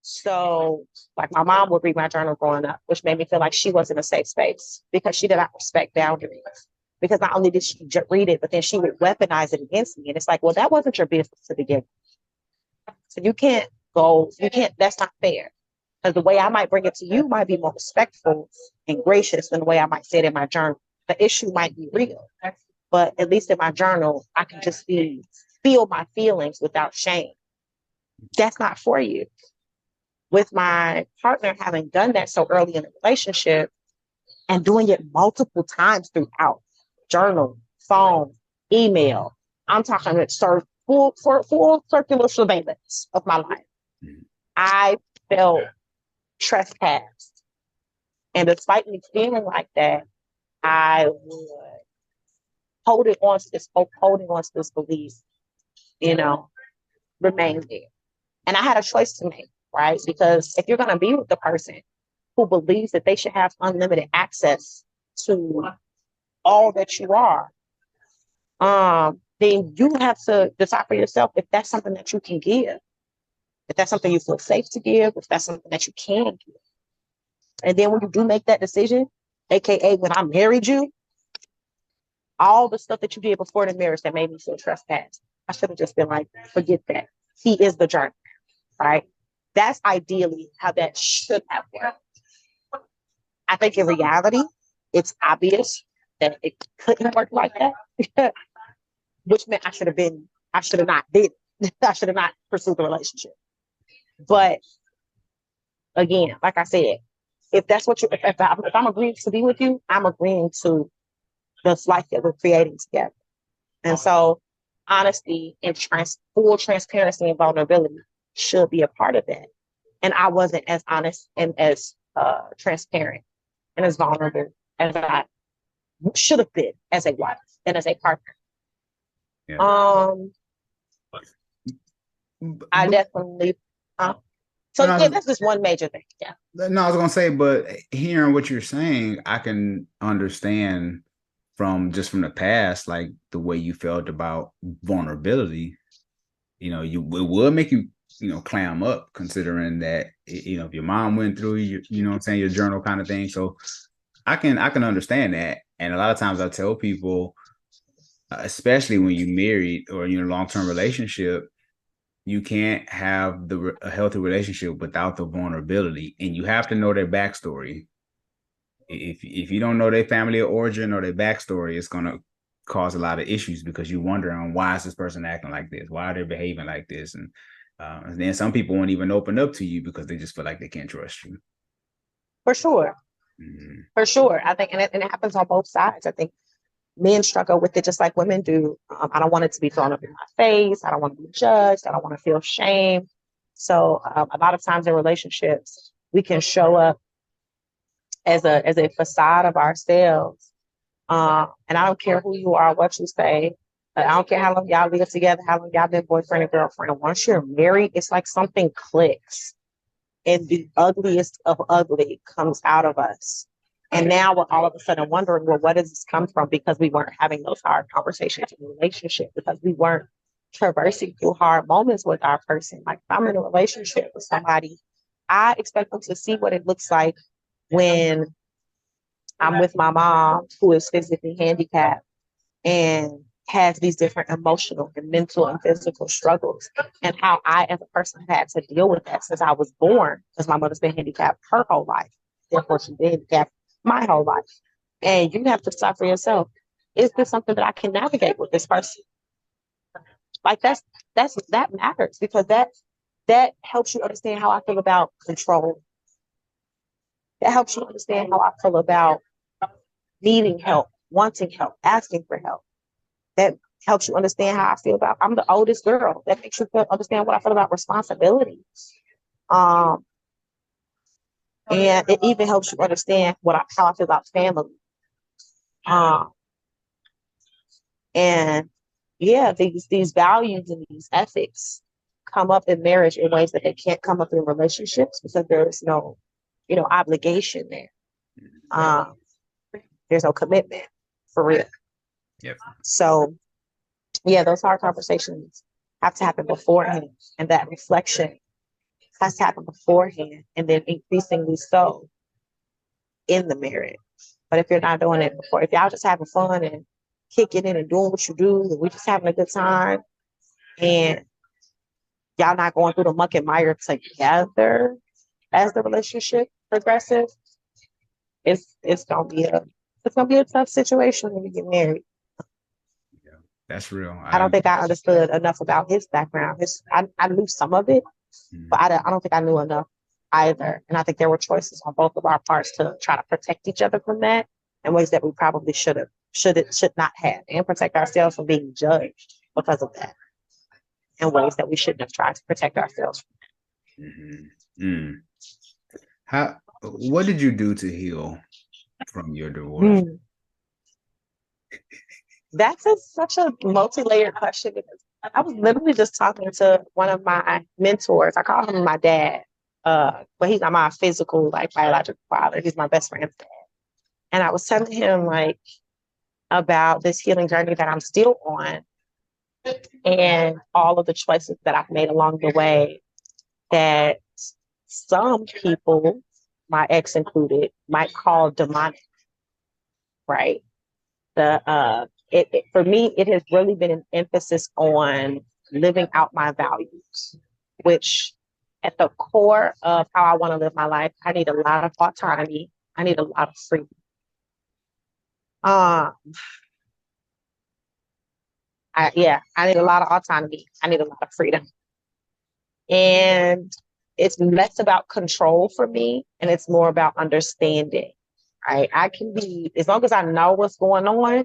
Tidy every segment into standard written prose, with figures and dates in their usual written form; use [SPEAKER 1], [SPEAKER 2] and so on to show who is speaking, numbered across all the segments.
[SPEAKER 1] So, like, my mom would read my journal growing up, which made me feel like she wasn't a safe space because she did not respect boundaries. Because not only did she read it, but then she would weaponize it against me. And it's like, well, that wasn't your business to begin with. So you can't, that's not fair. Because the way I might bring it to you might be more respectful and gracious than the way I might say it in my journal. The issue might be real, but at least in my journal, I can just feel my feelings without shame. That's not for you. With my partner having done that so early in the relationship and doing it multiple times throughout, journal, phone, email, I'm talking about full circular surveillance of my life. I felt trespassed. And despite me feeling like that, I would holding on to this belief, remain there. And I had a choice to make, right? Because if you're going to be with the person who believes that they should have unlimited access to all that you are, then you have to decide for yourself if that's something that you can give, if that's something you feel safe to give, if that's something that you can give. And then when you do make that decision, AKA when I married you, all the stuff that you did before the marriage that made me feel trespassed, I should have just been like, forget that. He is the journey, right? That's ideally how that should have worked. I think in reality, it's obvious that it couldn't work like that, which meant I should have not pursued the relationship. But again, like I said, if that's what if I'm agreeing to be with you, I'm agreeing to this life that we're creating together. And so honesty and full transparency and vulnerability should be a part of that. And I wasn't as honest and as transparent and as vulnerable as I should have been as a wife and as a partner. Yeah. I definitely. That's just one major thing. Yeah.
[SPEAKER 2] No, I was gonna say, but hearing what you're saying, I can understand from the past, like the way you felt about vulnerability. It would make you, clam up, considering that, if your mom went through your journal kind of thing. So I can understand that. And a lot of times I tell people, especially when you're married or in a long-term relationship, you can't have a healthy relationship without the vulnerability, and you have to know their backstory. If you don't know their family of origin or their backstory, it's going to cause a lot of issues because you wonder on why is this person acting like this? Why are they behaving like this? And then some people won't even open up to you because they just feel like they can't trust you.
[SPEAKER 1] For sure. Mm-hmm. For sure. I think, and it happens on both sides. I think men struggle with it just like women do. I don't want it to be thrown up in my face. I don't want to be judged. I don't want to feel shame. So a lot of times in relationships, we can show up as a facade of ourselves. And I don't care who you are, what you say. I don't care how long y'all live together, how long y'all been boyfriend and girlfriend. Once you're married, it's like something clicks and the ugliest of ugly comes out of us. And now we're all of a sudden wondering, well, what does this come from? Because we weren't having those hard conversations in a relationship, because we weren't traversing through hard moments with our person. Like, if I'm in a relationship with somebody, I expect them to see what it looks like when I'm with my mom, who is physically handicapped and has these different emotional and mental and physical struggles, and how I, as a person, had to deal with that since I was born, because my mother's been handicapped her whole life. Therefore, she's been handicapped my whole life. And you have to decide for yourself, is this something that I can navigate with this person? Like, that matters, because that helps you understand how I feel about control. That helps you understand how I feel about needing help, wanting help, asking for help. That helps you understand how I feel about, I'm the oldest girl. That makes you understand what I feel about responsibility. And it even helps you understand how I feel about family. And yeah, these values and these ethics come up in marriage in ways that they can't come up in relationships, because there's no, obligation there. There's no commitment, for real.
[SPEAKER 2] Yep.
[SPEAKER 1] So yeah, those hard conversations have to happen beforehand, and that reflection has to happen beforehand, and then increasingly so in the marriage. But if you're not doing it before, if y'all just having fun and kicking it and doing what you do, and we just having a good time, and y'all not going through the muck and mire together as the relationship progresses, it's gonna be a tough situation when you get married.
[SPEAKER 2] Yeah, that's real.
[SPEAKER 1] I don't think I understood enough about his background. I knew some of it, but I don't think I knew enough either. And I think there were choices on both of our parts to try to protect each other from that in ways that we probably should not have, and protect ourselves from being judged because of that in ways that we shouldn't have tried to protect ourselves from.
[SPEAKER 2] What did you do to heal from your divorce?
[SPEAKER 1] That's such a multi-layered question, because I was literally just talking to one of my mentors. I call him my dad, but he's not my physical, like, biological father. He's my best friend's dad. And I was telling him, like, about this healing journey that I'm still on, and all of the choices that I've made along the way that some people, my ex included, might call demonic, right? For me, it has really been an emphasis on living out my values, which at the core of how I want to live my life, I need a lot of autonomy. I need a lot of freedom. I need a lot of autonomy. I need a lot of freedom. And it's less about control for me, and it's more about understanding. Right? I can be, as long as I know what's going on,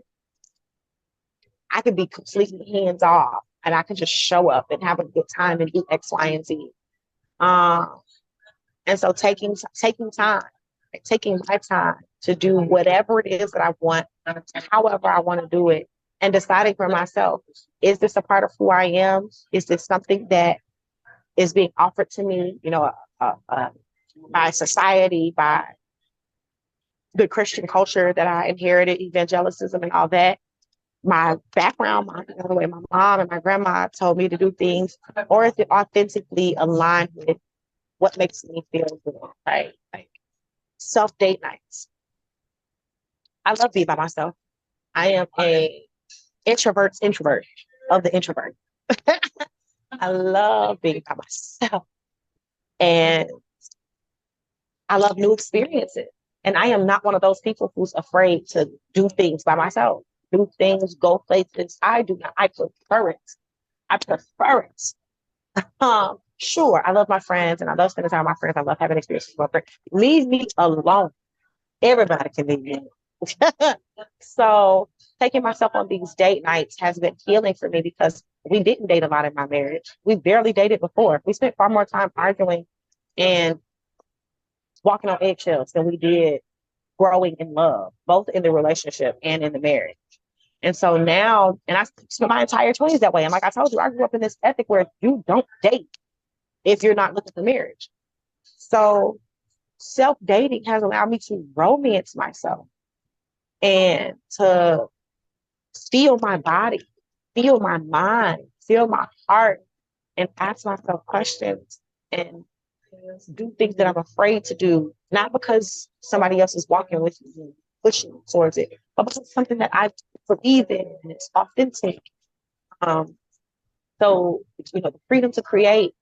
[SPEAKER 1] I can be completely hands off, and I can just show up and have a good time and do X, Y, and Z. And so taking time, taking my time to do whatever it is that I want, however I want to do it, and deciding for myself, is this a part of who I am? Is this something that is being offered to me, by society, by the Christian culture that I inherited, evangelicism and all that? My background, the way my mom and my grandma told me to do things, or is it authentically aligned with what makes me feel good, right? Like self-date nights. I love being by myself. I am a introvert's introvert of the introvert. I love being by myself. And I love new experiences. And I am not one of those people who's afraid to do things by myself. Do things, go places. I do not. I prefer it. Sure, I love my friends and I love spending time with my friends. I love having experiences with my friends. Leave me alone. Everybody can leave me alone. So taking myself on these date nights has been healing for me, because we didn't date a lot in my marriage. We barely dated before. We spent far more time arguing and walking on eggshells than we did growing in love, both in the relationship and in the marriage. And so now, and I spent my entire 20s that way. And like I told you, I grew up in this ethic where you don't date if you're not looking for marriage. So self-dating has allowed me to romance myself and to feel my body, feel my mind, feel my heart, and ask myself questions and do things that I'm afraid to do, not because somebody else is walking with me and pushing towards it, but because it's something that I believe in and it's authentic. So, the freedom to create,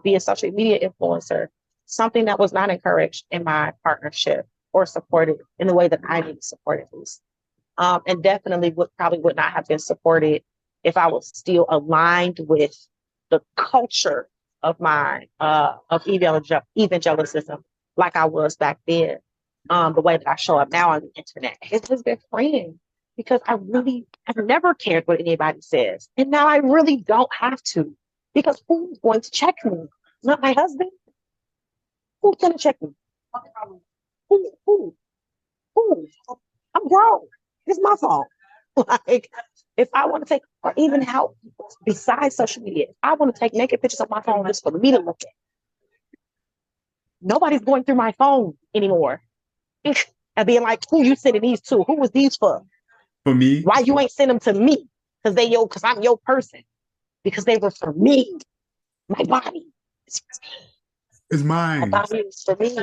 [SPEAKER 1] be a social media influencer, something that was not encouraged in my partnership or supported in the way that I need to support it. And definitely would not have been supported if I was still aligned with the culture of my of evangelicism, like I was back then. The way that I show up now on the internet, it has been freeing, because I've never cared what anybody says, and now I really don't have to, because who's going to check me? Not my husband. Who's going to check me? Who? I'm grown. It's my fault. Like, if I want to take, or even how, besides social media, if I want to take naked pictures of my phone just for me to look at, nobody's going through my phone anymore and being like, who you sending these to? Who was these for?
[SPEAKER 2] For me.
[SPEAKER 1] Why you ain't send them to me? Because I'm your person. Because they were for me. My body. It's for me.
[SPEAKER 2] It's
[SPEAKER 1] My
[SPEAKER 2] mine.
[SPEAKER 1] body is for me.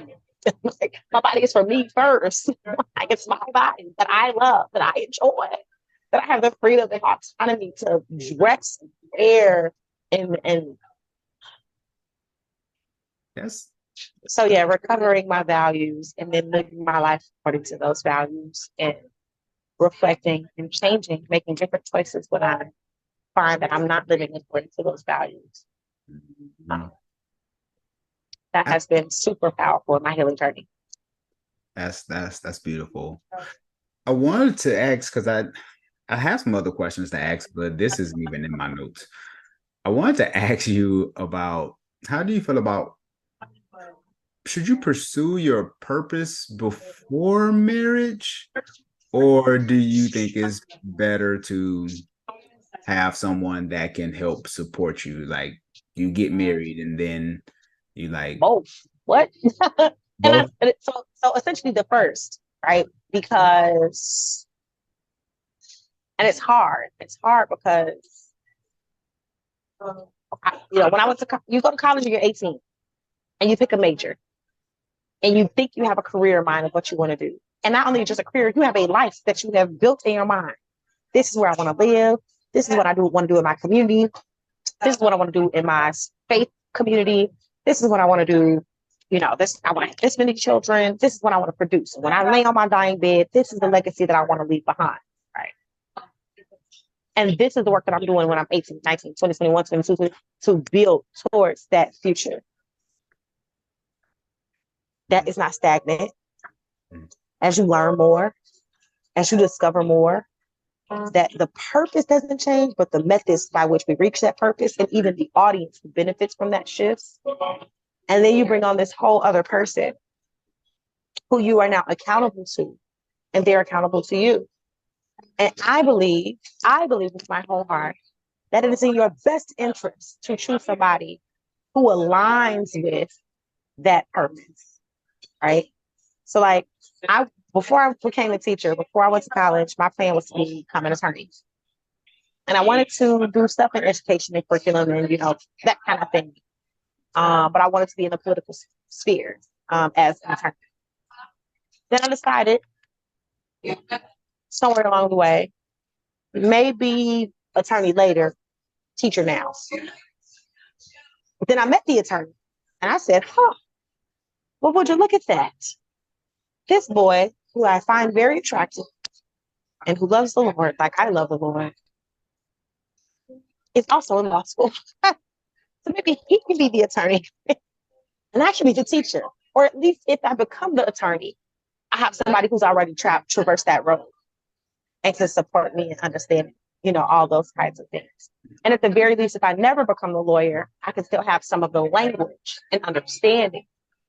[SPEAKER 1] Like, my body is for me first. Like, it's my body that I love, that I enjoy, that I have the freedom and autonomy to dress, wear, and
[SPEAKER 2] Yes.
[SPEAKER 1] so yeah, recovering my values and then living my life according to those values and reflecting and changing, making different choices when I find that I'm not living according to those values.
[SPEAKER 2] Mhm.
[SPEAKER 1] That
[SPEAKER 2] I-
[SPEAKER 1] has been super powerful in my healing journey.
[SPEAKER 2] that's beautiful. I wanted to ask because I have some other questions to ask, but this isn't even in my notes. I wanted to ask you about how do you feel about should you pursue your purpose before marriage, or do you think it's better to have someone that can help support you? Like you get married and then you like
[SPEAKER 1] Both. What?
[SPEAKER 2] both.
[SPEAKER 1] So essentially the first, right? Because and it's hard. It's hard because when I went to you go to college and you're 18 and you pick a major and you think you have a career in mind of what you want to do. And not only just a career, you have a life that you have built in your mind. This is where I want to live. This is what I want to do in my community. This is what I want to do in my faith community. This is what I want to do. This I want to have this many children. This is what I want to produce. When I lay on my dying bed, this is the legacy that I want to leave behind. Right. And this is the work that I'm doing when I'm 18, 19, 20, 21, 22 to build towards that future. That is not stagnant. As you learn more, as you discover more, that the purpose doesn't change, but the methods by which we reach that purpose and even the audience who benefits from that shifts. And then you bring on this whole other person who you are now accountable to, and they're accountable to you. And I believe with my whole heart that it is in your best interest to choose somebody who aligns with that purpose, right? So like before I became a teacher, before I went to college, my plan was to become an attorney. And I wanted to do stuff in education and curriculum and, that kind of thing. But I wanted to be in the political sphere as an attorney. Then I decided somewhere along the way, maybe attorney later, teacher now. But then I met the attorney and I said, well, would you look at that? This boy, who I find very attractive and who loves the Lord, like I love the Lord, is also in law school. So maybe he can be the attorney and I can be the teacher. Or at least if I become the attorney, I have somebody who's already traversed that road and can support me and understand, all those kinds of things. And at the very least, if I never become a lawyer, I can still have some of the language and understanding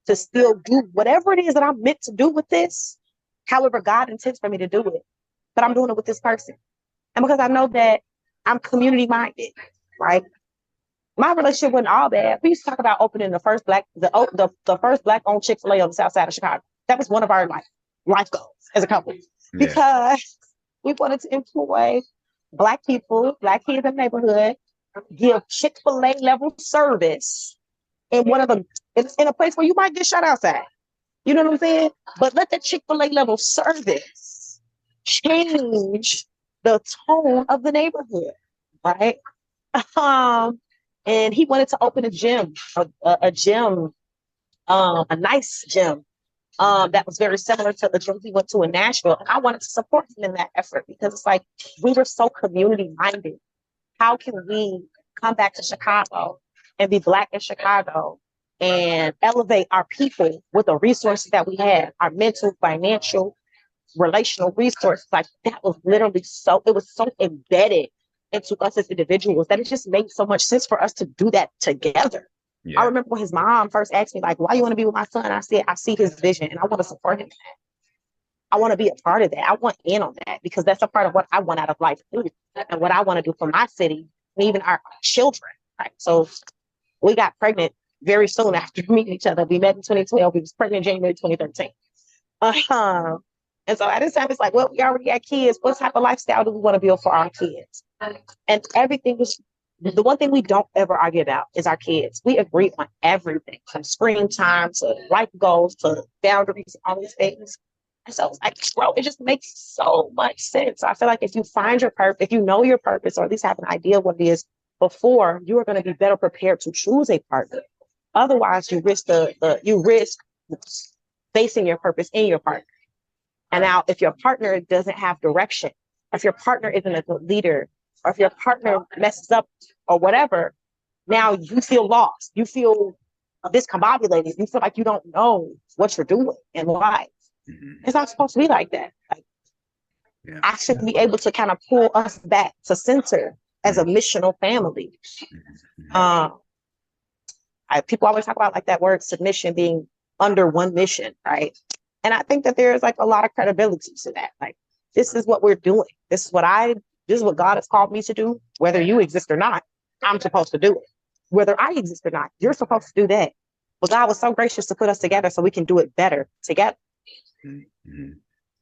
[SPEAKER 1] to still do whatever it is that I'm meant to do with this, however God intends for me to do it. But I'm doing it with this person. And because I know that I'm community minded, right? My relationship wasn't all bad. We used to talk about opening the first first black owned Chick-fil-A on the south side of Chicago. That was one of our life goals as a couple. Yeah. Because we wanted to employ Black people, Black kids in the neighborhood, give Chick-fil-A level service in in a place where you might get shut outside. You know what I'm saying? But let the Chick-fil-A level service change the tone of the neighborhood, right? And he wanted to open a gym, a gym, a nice gym that was very similar to the gym he went to in Nashville. And I wanted to support him in that effort because it's like we were so community minded. How can we come back to Chicago and be Black in Chicago and elevate our people with the resources that we have, our mental, financial, relational resources? Like that was literally it was so embedded into us as individuals that it just made so much sense for us to do that together. Yeah. I remember when his mom first asked me, like, why you want to be with my son? I said, I see his vision and I want to support him. I want to be a part of that. I want in on that because that's a part of what I want out of life too, and what I want to do for my city and even our children. Right. So we got pregnant very soon after meeting each other. We met in 2012. We was pregnant in January 2013. And so at this time, it's like, well, we already got kids. What type of lifestyle do we want to build for our kids? And everything was The one thing we don't ever argue about is our kids. We agree on everything from screen time to life goals to boundaries, all these things. And so it's like, bro, it just makes so much sense. I feel like if you find your purpose, if you know your purpose, or at least have an idea of what it is before, you are going to be better prepared to choose a partner. Otherwise, you risk you risk facing your purpose in your partner. And now, if your partner doesn't have direction, if your partner isn't a good leader, or if your partner messes up or whatever, now you feel lost. You feel discombobulated. You feel like you don't know what you're doing in life. It's not supposed to be like that. Like, I should be able to kind of pull us back to center as a missional family. People always talk about like that word submission being under one mission, right? And I think that there's like a lot of credibility to that. Like, this is what we're doing. This is what God has called me to do. Whether you exist or not, I'm supposed to do it. Whether I exist or not, you're supposed to do that. But God was so gracious to put us together so we can do it better together.
[SPEAKER 2] Mm-hmm.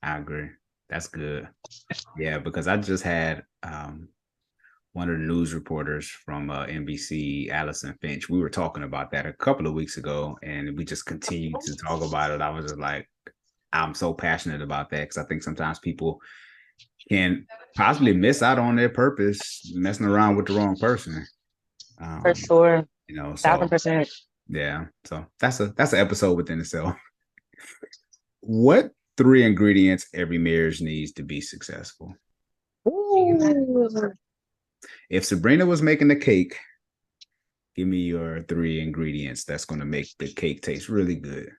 [SPEAKER 2] I agree. That's good. Yeah, because I just had one of the news reporters from NBC, Allison Finch. We were talking about that a couple of weeks ago, and we just continued to talk about it. I was just like, I'm so passionate about that because I think sometimes people can possibly miss out on their purpose messing around with the wrong person.
[SPEAKER 1] For sure.
[SPEAKER 2] You know, so
[SPEAKER 1] 1,000%.
[SPEAKER 2] yeah. So that's an episode within itself. What 3 ingredients every marriage needs to be successful?
[SPEAKER 1] Ooh.
[SPEAKER 2] If Sabrina was making the cake, give me your 3 ingredients that's going to make the cake taste really good.